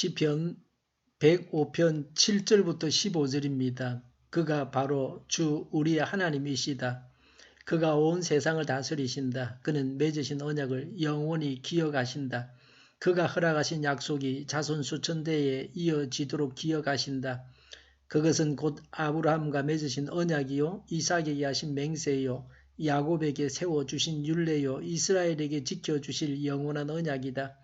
시편 105편 7절부터 15절입니다. 그가 바로 주 우리의 하나님이시다. 그가 온 세상을 다스리신다. 그는 맺으신 언약을 영원히 기억하신다. 그가 허락하신 약속이 자손 수천대에 이어지도록 기억하신다. 그것은 곧 아브라함과 맺으신 언약이요 이삭에게 하신 맹세요 야곱에게 세워주신 율례요 이스라엘에게 지켜주실 영원한 언약이다.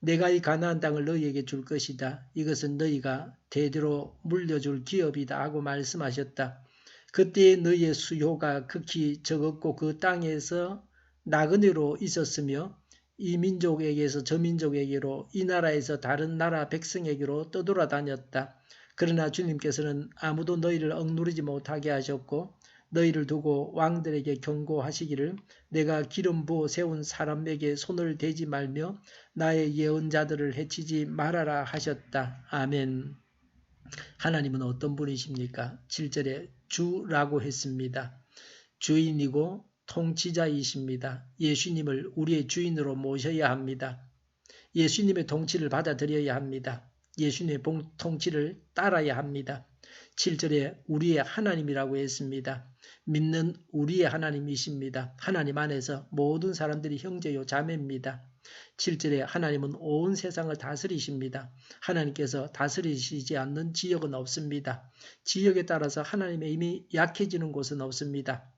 내가 이 가나안 땅을 너희에게 줄 것이다. 이것은 너희가 대대로 물려줄 기업이다 하고 말씀하셨다. 그때 너희의 수요가 극히 적었고 그 땅에서 나그네로 있었으며 이 민족에게서 저 민족에게로 이 나라에서 다른 나라 백성에게로 떠돌아다녔다. 그러나 주님께서는 아무도 너희를 억누르지 못하게 하셨고 너희를 두고 왕들에게 경고하시기를 내가 기름 부어 세운 사람에게 손을 대지 말며 나의 예언자들을 해치지 말아라 하셨다. 아멘. 하나님은 어떤 분이십니까? 7절에 주라고 했습니다. 주인이고 통치자이십니다. 예수님을 우리의 주인으로 모셔야 합니다. 예수님의 통치를 받아들여야 합니다. 예수님의 통치를 따라야 합니다. 7절에 우리의 하나님이라고 했습니다. 믿는 우리의 하나님이십니다. 하나님 안에서 모든 사람들이 형제요 자매입니다. 7절에 하나님은 온 세상을 다스리십니다. 하나님께서 다스리시지 않는 지역은 없습니다. 지역에 따라서 하나님의 힘이 약해지는 곳은 없습니다.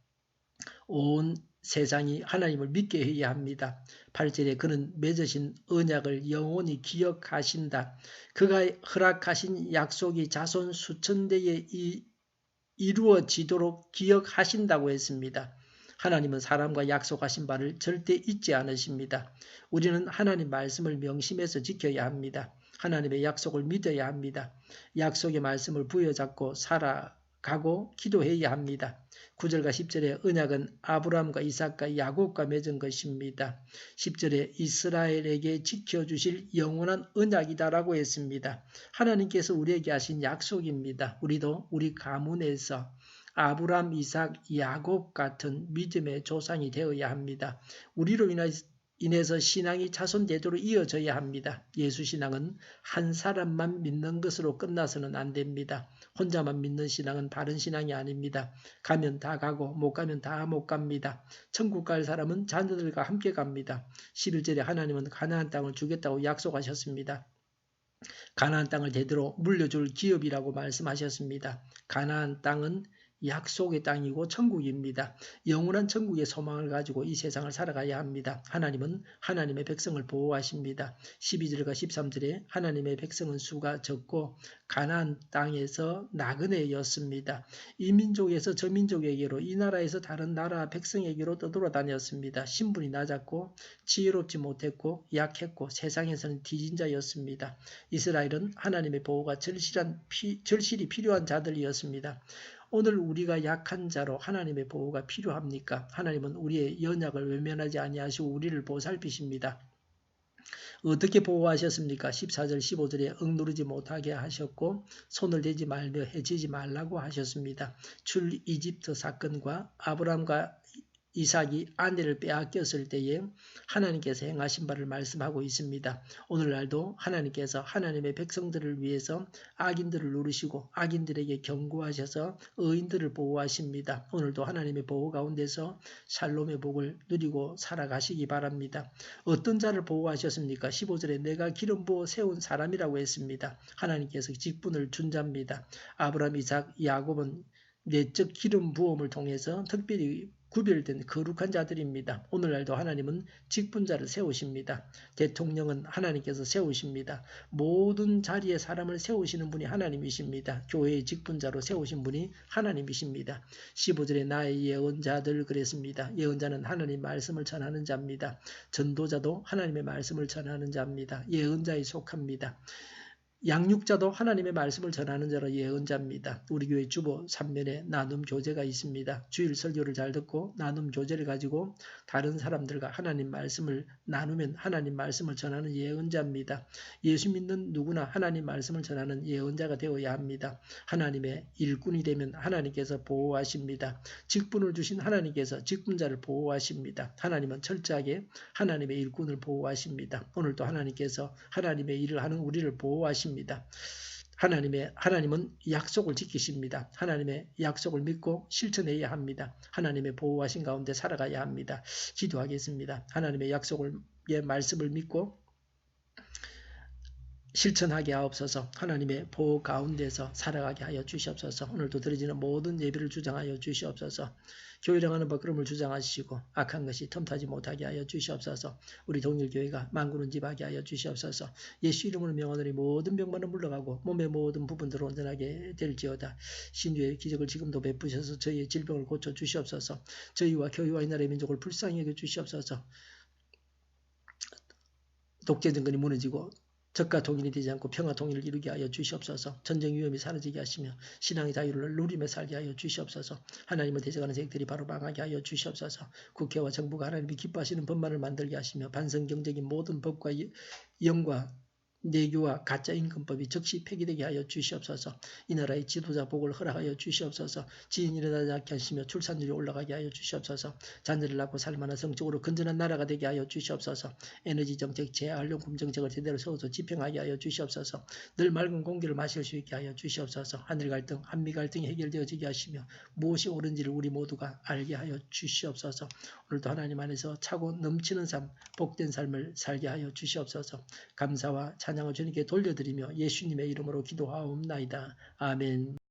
온 세상이 하나님을 믿게 해야 합니다. 8절에 그는 맺으신 언약을 영원히 기억하신다. 그가 허락하신 약속이 자손 수천대에 이루어지도록 기억하신다고 했습니다. 하나님은 사람과 약속하신 바를 절대 잊지 않으십니다. 우리는 하나님 말씀을 명심해서 지켜야 합니다. 하나님의 약속을 믿어야 합니다. 약속의 말씀을 부여잡고 살아가고 기도해야 합니다. 9절과 10절의 언약은 아브라함과 이삭과 야곱과 맺은 것입니다. 10절에 이스라엘에게 지켜주실 영원한 언약이다라고 했습니다. 하나님께서 우리에게 하신 약속입니다. 우리도 우리 가문에서 아브라함, 이삭, 야곱 같은 믿음의 조상이 되어야 합니다. 우리로 인해서 신앙이 자손대대로 이어져야 합니다. 예수 신앙은 한 사람만 믿는 것으로 끝나서는 안 됩니다. 혼자만 믿는 신앙은 바른 신앙이 아닙니다. 가면 다 가고 못 가면 다 못 갑니다. 천국 갈 사람은 자녀들과 함께 갑니다. 11절에 하나님은 가나안 땅을 주겠다고 약속하셨습니다. 가나안 땅을 대대로 물려줄 기업이라고 말씀하셨습니다. 가나안 땅은 약속의 땅이고 천국입니다. 영원한 천국의 소망을 가지고 이 세상을 살아가야 합니다. 하나님은 하나님의 백성을 보호하십니다. 12절과 13절에 하나님의 백성은 수가 적고 가나안 땅에서 나그네였습니다. 이 민족에서 저 민족에게로 이 나라에서 다른 나라 백성에게로 떠돌아다녔습니다. 신분이 낮았고 지혜롭지 못했고 약했고 세상에서는 뒤진 자였습니다. 이스라엘은 하나님의 보호가 절실히 필요한 자들이었습니다. 오늘 우리가 약한 자로 하나님의 보호가 필요합니까? 하나님은 우리의 연약을 외면하지 아니하시고 우리를 보살피십니다. 어떻게 보호하셨습니까? 14절 15절에 억누르지 못하게 하셨고 손을 대지 말며 해치지 말라고 하셨습니다. 출 이집트 사건과 아브라함과 이삭이 아내를 빼앗겼을 때에 하나님께서 행하신 바를 말씀하고 있습니다. 오늘날도 하나님께서 하나님의 백성들을 위해서 악인들을 누르시고 악인들에게 경고하셔서 의인들을 보호하십니다. 오늘도 하나님의 보호 가운데서 샬롬의 복을 누리고 살아가시기 바랍니다. 어떤 자를 보호하셨습니까? 15절에 내가 기름 부어 세운 사람이라고 했습니다. 하나님께서 직분을 준 자입니다. 아브라함, 이삭, 야곱은 내적 기름 부음을 통해서 특별히 구별된 거룩한 자들입니다. 오늘날도 하나님은 직분자를 세우십니다. 대통령은 하나님께서 세우십니다. 모든 자리에 사람을 세우시는 분이 하나님이십니다. 교회의 직분자로 세우신 분이 하나님이십니다. 15절에 나의 예언자들 그랬습니다. 예언자는 하나님 말씀을 전하는 자입니다. 전도자도 하나님의 말씀을 전하는 자입니다. 예언자에 속합니다. 양육자도 하나님의 말씀을 전하는 자로 예언자입니다. 우리 교회 주보 3면에 나눔 교제가 있습니다. 주일 설교를 잘 듣고 나눔 교제를 가지고 다른 사람들과 하나님 말씀을 나누면 하나님 말씀을 전하는 예언자입니다. 예수 믿는 누구나 하나님 말씀을 전하는 예언자가 되어야 합니다. 하나님의 일꾼이 되면 하나님께서 보호하십니다. 직분을 주신 하나님께서 직분자를 보호하십니다. 하나님은 철저하게 하나님의 일꾼을 보호하십니다. 오늘도 하나님께서 하나님의 일을 하는 우리를 보호하십니다. 하나님은 약속을 지키십니다. 하나님의 약속을 믿고 실천해야 합니다. 하나님의 보호하신 가운데 살아가야 합니다. 기도하겠습니다. 하나님의 약속의 말씀을 믿고 실천하게 하옵소서. 하나님의 보호 가운데서 살아가게 하여 주시옵소서. 오늘도 드려지는 모든 예배를 주장하여 주시옵소서. 교회랑 하는 법그름을 주장하시고 악한 것이 틈타지 못하게 하여 주시옵소서. 우리 동일교회가 만군은 집하게 하여 주시옵소서. 예수 이름으로 명하노니 모든 병만은 물러가고 몸의 모든 부분들을 온전하게 될지어다. 신주의 기적을 지금도 베푸셔서 저희의 질병을 고쳐 주시옵소서. 저희와 교회와 이 나라의 민족을 불쌍히 여겨 주시옵소서. 독재 정권이 무너지고 적과 통일이 되지 않고 평화 통일을 이루게 하여 주시옵소서. 전쟁 위험이 사라지게 하시며 신앙의 자유를 누리며 살게 하여 주시옵소서. 하나님을 대적하는 세력들이 바로 망하게 하여 주시옵소서. 국회와 정부가 하나님이 기뻐하시는 법만을 만들게 하시며 반성경적인 모든 법과 영과 내교와 가짜 임금법이 즉시 폐기되게 하여 주시옵소서. 이 나라의 지도자 복을 허락하여 주시옵소서. 지인이 일어나지 않게 하시며 출산율이 올라가게 하여 주시옵소서. 자녀를 낳고 살만한 성적으로 건전한 나라가 되게 하여 주시옵소서. 에너지 정책, 재활용품 정책을 제대로 세워서 집행하게 하여 주시옵소서. 늘 맑은 공기를 마실 수 있게 하여 주시옵소서. 하늘 갈등, 한미 갈등이 해결되어지게 하시며 무엇이 옳은지를 우리 모두가 알게 하여 주시옵소서. 오늘도 하나님 안에서 차고 넘치는 삶, 복된 삶을 살게 하여 주시옵소서. 감사와 찬양을 주님께 돌려드리며 예수님의 이름으로 기도하옵나이다. 아멘.